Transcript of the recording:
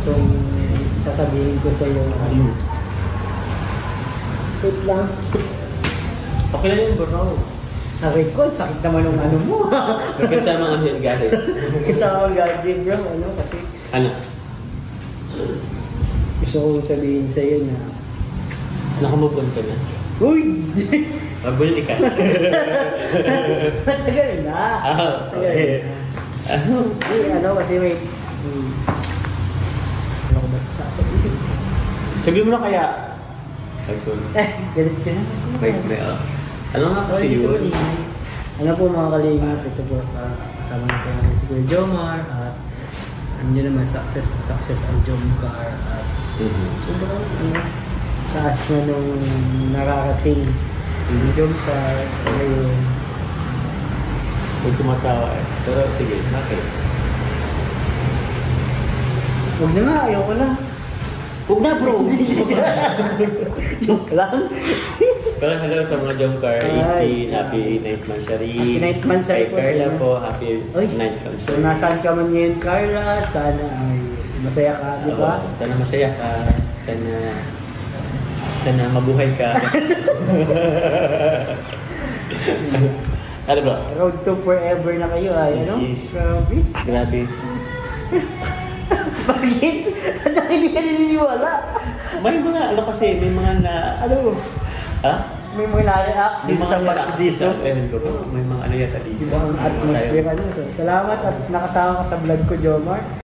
itong sasabihin ko sa iyo. Wait lang. Okay lang yun, bro. Na-record, sakit naman ng ano mo. Kasama ang yun galit. Kasama ang galit, bro. Ano kasi? Ano? Gusto ko sabihin sa iyo na... Nakamubon ka na. Uy! Mabuli ka. Matagal na. Okay. Ano kasi may... Ano ko ba ito sasabihin? Sabi mo na kaya. Galit ka na. May ano nga kasi yun? Ano po mga kalingap, ito po kasama natin natin si Kuya Jomar at ano nyo naman, success ang Jomcar at sobrang taas na nung nakarating yung Jomcar ngayon. Huwag tumatawa eh. Pero sige, bakit? Huwag na nga, ayoko na. Huwag na bro! Joke lang. Pero hello sa mga Jomcar, Ay, happy 9th monthsary. Happy 9th monthsary po sa Carla inyo. po, happy 9th So monthsary. nasaan ka man ngayon, Carla? Sana ay masaya ka, di ba? Sana masaya ka. Sana mabuhay ka. Ano ba? Road to forever na kayo ay, ano? Yes. Grabe. Grabe. Bakit? Ano hindi ka naniniwala? May mga ano kasi, may mga na... Ano? Ha? May mga na-react May dito mga sa na-react dito. Ewan ko po. May mga ano yata dito. Diba ang atmosphere ano? So, salamat at nakasama ka sa vlog ko, Jomar.